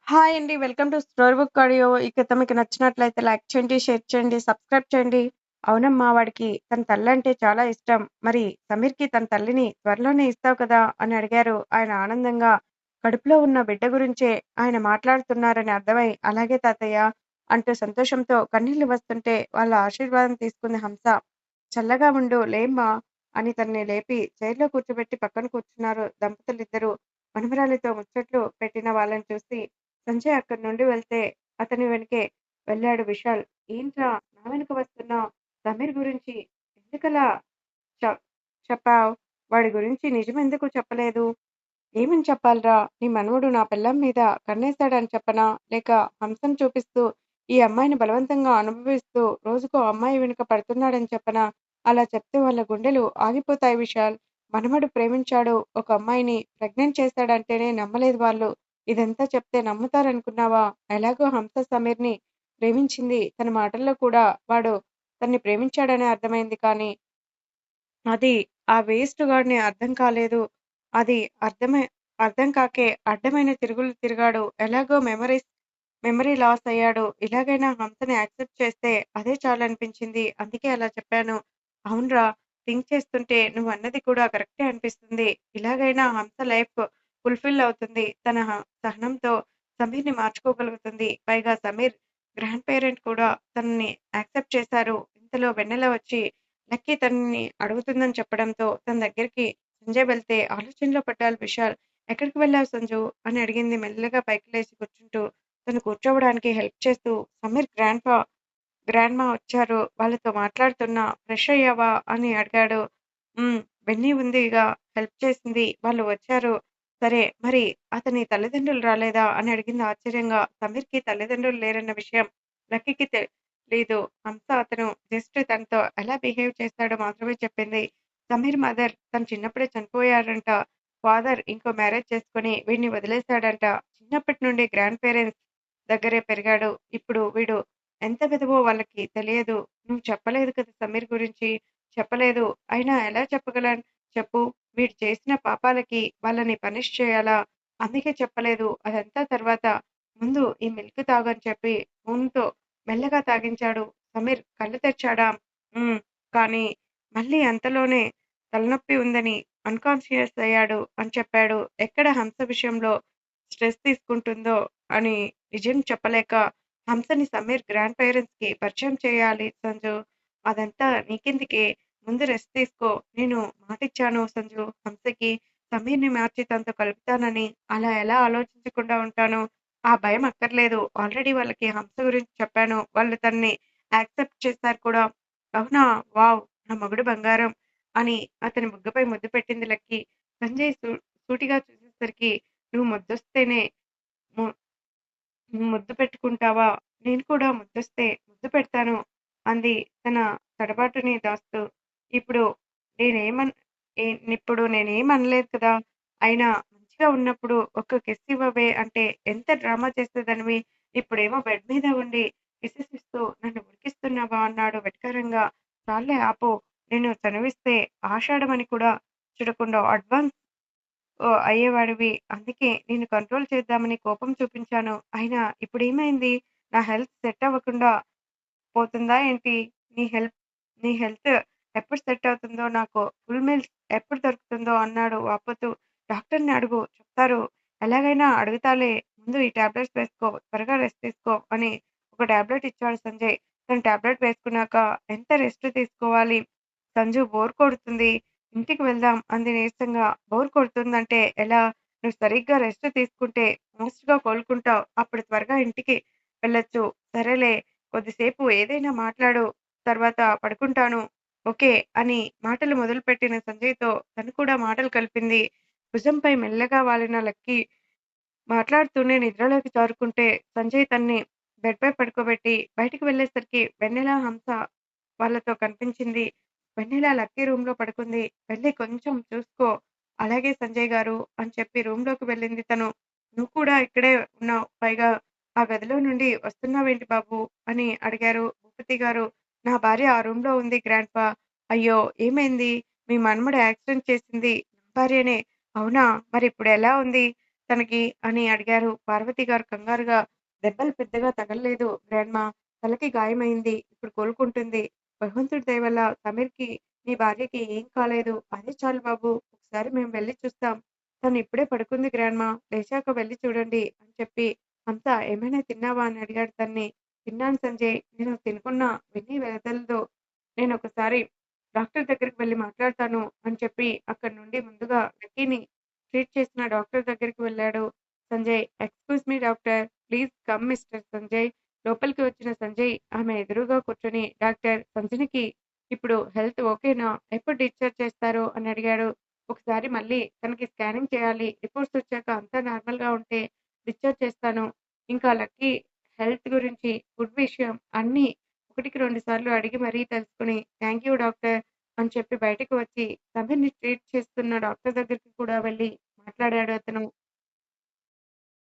Hi అండి. Welcome to story book audio. ఈ కథ మీకు నచ్చినట్లయితే లైక్ చేయండి, షేర్ చేయండి, సబ్స్క్రైబ్ చేయండి. అవునమ్మా! వాడికి తన తల్లంటే చాలా ఇష్టం. మరి సమీర్‌కి తన తల్లిని త్వరలోనే ఇస్తావు కదా! అని అడిగారు ఆయన ఆనందంగా. కడుపులో ఉన్న బిడ్డ గురించే ఆయన మాట్లాడుతున్నారని అర్థమై, అలాగే తాతయ్య అంటూ సంతోషంతో కన్నీళ్లు వస్తుంటే వాళ్ళ ఆశీర్వాదం తీసుకుంది హంస. చల్లగా ఉండు లేమ్మా! అని తనని లేపి చైర్‌లో కూర్చోబెట్టి పక్కన కూర్చున్నారు దంపతులిద్దరూ. మనమరాలితో ముచ్చట్లు పెట్టిన వాళ్ళని చూసి సంజయ్ అక్కడి నుండి వెళ్తే అతని వెనకే వెళ్ళాడు విశాల్. ఏంట్రా నా వెనక వస్తున్నావ్? సమీర్ గురించి ఎందుకలా చె చెప్పావ్? వాడి గురించి నిజమెందుకు చెప్పలేదు? ఏమని చెప్పాలిరా? నీ మనవడు నా పెళ్ళాం మీద కన్నేశాడని చెప్పనా? లేక హంసను చూపిస్తూ ఈ అమ్మాయిని బలవంతంగా అనుభవిస్తూ రోజుకో అమ్మాయి వెనుక పడుతున్నాడని చెప్పనా? అలా చెప్తే వాళ్ళ గుండెలు ఆగిపోతాయి విశాల్. మనవడు ప్రేమించాడు ఒక అమ్మాయిని, ప్రెగ్నెంట్ చేశాడంటేనే నమ్మలేదు వాళ్ళు. ఇదంతా చెప్తే నమ్ముతారనుకున్నావా? ఎలాగో హంస సమీర్‌ని ప్రేమించింది. తన మాటల్లో కూడా వాడు తన్ని ప్రేమించాడనే అర్థమైంది కానీ అది ఆ వేస్ట్ గాడిని అర్థం కాలేదు. అది అర్థమే అర్థం కాకే అడ్డమైన తిరుగులు తిరిగాడు. ఎలాగో మెమరీ లాస్ అయ్యాడు. ఇలాగైనా హంసని యాక్సెప్ట్ చేస్తే అదే చాలనిపించింది. అందుకే అలా చెప్పాను. అవునురా! థింక్ చేస్తుంటే నువ్వన్నది కూడా కరెక్టే అనిపిస్తుంది. ఇలాగైనా హంస లైఫ్ ఫుల్‌ఫిల్ అవుతుంది. తన సహనంతో సమీర్‌ని మార్చుకోగలుగుతుంది. పైగా సమీర్ గ్రాండ్ పేరెంట్ కూడా తనని యాక్సెప్ట్ చేశారు. ఇంతలో వెన్నెల వచ్చి లక్కీ తనని అడుగుతుందని చెప్పడంతో తన దగ్గరికి సంజయ్ వెళ్తే ఆలోచనలో పడ్డాడు విశాల్. "ఎక్కడికి వెళ్ళావు సంజు?" అని అడిగింది మెల్లగా పైకి లేచి కూర్చుంటూ. తను కూర్చోవడానికి హెల్ప్ చేస్తూ. సమీర్ గ్రాండ్‌మా వచ్చారు. వాళ్ళతో మాట్లాడుతున్నా. "ఫ్రెష్ అయ్యావా?" అని అడిగాడు. హ్మ్. బెన్నీ ఉందిగా హెల్ప్ చేసింది. వాళ్ళు వచ్చారు. సరే మరి అతని తల్లిదండ్రులు రాలేదా? అని అడిగింది ఆశ్చర్యంగా. సమీర్‌కి తల్లిదండ్రులు లేరన్న విషయం లక్కీకి తెలీదు. హంస అతను జస్ట్ తనతో ఎలా బిహేవ్ చేస్తాడో మాత్రమే చెప్పింది. సమీర్ మదర్ తను చిన్నప్పుడే చనిపోయారంట. ఫాదర్ ఇంకో మ్యారేజ్ చేసుకొని వీడిని వదిలేసాడంట. చిన్నప్పటి నుండి గ్రాండ్ పేరెంట్స్ దగ్గరే పెరిగాడు. ఇప్పుడు వీడు ఎంత వెధవో వాళ్ళకి తెలియదు. నువ్వు చెప్పలేదు కదా సమీర్ గురించి. చెప్పలేదు. అయినా ఎలా చెప్పగలను చెప్పు? వీడు చేసిన పాపాలకి వాళ్ళని పనిష్ చేయాలా? అందుకే చెప్పలేదు. అదంతా తర్వాత. ముందు ఈ మిల్క్ తాగు అని చెప్పి స్పూన్‌తో మెల్లగా తాగించాడు. సమీర్ కళ్ళు తెరిచాడా? హ్మ్. కానీ మళ్ళీ అంతలోనే తలనొప్పి ఉందని అన్‌కాన్షియస్ అయ్యాడు అని చెప్పాడు. ఎక్కడ హంస విషయంలో స్ట్రెస్ తీసుకుంటుందో అని నిజం చెప్పలేక హంసని సమీర్ గ్రాండ్ పేరెంట్స్‌కి పరిచయం చేయాలి సంజు. అదంతా నీకెందుకే? ముందు రెస్ట్ తీసుకో. నేను మాటిచ్చాను సంజు హంసకి. సమీర్‌ని మార్చి తనతో కలుపుతానని. అలా ఎలా ఆలోచించకుండా ఉంటాను? ఆ భయం అక్కర్లేదు. ఆల్రెడీ వాళ్ళకి హంస గురించి చెప్పాను. వాళ్ళు తనని యాక్సెప్ట్ చేశారు కూడా. అవునా! వావ్! నా మొగుడు బంగారం అని అతని బుగ్గపై ముద్దు పెట్టింది లక్కీ. సంజయ్ సూటిగా చూసేసరికి నువ్వు ముద్దొస్తేనే ము ముద్దు పెట్టుకుంటావా? నేను కూడా ముద్దొస్తే ముద్దు పెడతాను అంది తన తడబాటుని దాస్తూ. ఇప్పుడు నేనేమన్ ఇప్పుడు నేనేమనలేదు కదా! అయినా మంచిగా ఉన్నప్పుడు ఒక్క కిస్ ఇవ్వవే అంటే ఎంత డ్రామా చేసేదానివి. ఇప్పుడేమో బెడ్ మీద ఉండి కిసెస్ ఇస్తూ నన్ను ఉరికిస్తున్నావా? అన్నాడు వెటకారంగా. చాల్లే ఆపు. నేను చనువిస్తే ఆషాఢమని కూడా చూడకుండా అడ్వాన్స్ అయ్యేవాడివి. అందుకే నిన్ను కంట్రోల్ చేద్దామని కోపం చూపించాను. అయినా ఇప్పుడేమైంది? నా హెల్త్ సెట్ అవ్వకుండా పోతుందా ఏంటి? నీ హెల్ప్ నీ హెల్త్ ఎప్పుడు సెట్ అవుతుందో, నాకు ఫుల్ మీల్స్ ఎప్పుడు దొరుకుతుందో అన్నాడు వాపోతూ. డాక్టర్‌ని అడుగు చెప్తారు. ఎలాగైనా అడుగుతాలే. ముందు ఈ టాబ్లెట్స్ వేసుకో. త్వరగా రెస్ట్ తీసుకో అని ఒక టాబ్లెట్ ఇచ్చాడు సంజయ్. తను టాబ్లెట్ వేసుకున్నాక ఎంత రెస్ట్ తీసుకోవాలి? సంజు బోర్ కొడుతుంది. ఇంటికి వెళ్దాం అంది నీరసంగా. బోర్ కొడుతుందంటే ఎలా? నువ్వు సరిగ్గా రెస్ట్ తీసుకుంటే ఫాస్ట్‌గా కోలుకుంటావు. అప్పుడు త్వరగా ఇంటికి వెళ్ళొచ్చు. సరేలే కొద్దిసేపు ఏదైనా మాట్లాడు. తర్వాత పడుకుంటాను. ఓకే. అని మాటలు మొదలుపెట్టిన సంజయ్‌తో తను కూడా మాటలు కలిపింది. భుజంపై మెల్లగా వాలిన లక్కీ మాట్లాడుతూనే నిద్రలోకి జారుకుంటే సంజయ్ తన్ని బెడ్‌పై పడుకోబెట్టి బయటికి వెళ్ళేసరికి వెన్నెల, హంస వాళ్ళతో కనిపించింది. వెన్నెల లక్కీ రూమ్‌లో పడుకుంది. "వెళ్లి కొంచెం చూసుకో." "అలాగే సంజయ్ గారు" అని చెప్పి రూమ్‌లోకి వెళ్ళింది తను. "నువ్వు కూడా ఇక్కడే ఉన్నావు. పైగా ఆ గదిలో నుండి వస్తున్నావేంటి బాబు?" అని అడిగారు భూపతి గారు. "నా భార్య ఆ రూమ్‌లో ఉంది గ్రాండ్‌పా." "అయ్యో! ఏమైంది? మీ మనుమడు యాక్సిడెంట్ చేసింది నా భార్యనే." "అవునా? మరిప్పుడెలా ఉంది? తనకి అని అడిగారు. పార్వతి గారు కంగారుగా, "దెబ్బలు పెద్దగా తగల్లేదు గ్రాండ్‌మా. తలకి గాయమైంది. ఇప్పుడు కోలుకుంటుంది. భగవంతుడి దయ వల్ల సమీర్‌కి, నీ భార్యకి ఏం కాలేదు. అదే చాలు బాబు. ఒకసారి మేము వెళ్లి చూస్తాం. తను ఇప్పుడే పడుకుంది గ్రాండ్‌మా. లేచాక వెళ్లి చూడండి" అని చెప్పి, "హంస ఏమైనా తిన్నావా?" అని అడిగాడు తన్ని. "తిన్నాను సంజయ్. నేను తినకున్నా వెన్నీ వదలదు. నేనొకసారి డాక్టర్ దగ్గరికి వెళ్లి మాట్లాడతాను" అని చెప్పి అక్కడి నుండి ముందుగా లక్కీని ట్రీట్ చేసిన డాక్టర్ దగ్గరికి వెళ్ళాడు Sanjay. "Excuse me doctor. Please come mister Sanjay." లోపలికి వచ్చిన సంజయ్ ఆమె ఎదురుగా కూర్చొని, "డాక్టర్ సంజనకి ఇప్పుడు హెల్త్ ఓకేనా? ఎప్పుడు డిశ్చార్జ్ చేస్తారు?" అని అడిగాడు. "ఒకసారి మళ్ళీ తనకి స్కానింగ్ చేయాలి. రిపోర్ట్స్ వచ్చాక అంతా నార్మల్‌గా ఉంటే డిశ్చార్జ్ చేస్తాను. ఇంకా లక్కీ హెల్త్ గురించి, ఫుడ్ విషయం అన్నీ ఒకటికి 2 సార్లు అడిగి మరీ తెలుసుకొని, థాంక్ యూ డాక్టర్" అని చెప్పి బయటకు వచ్చి సమీర్‌ని ట్రీట్ చేస్తున్న డాక్టర్ దగ్గరికి కూడా వెళ్లి మాట్లాడాడు అతను.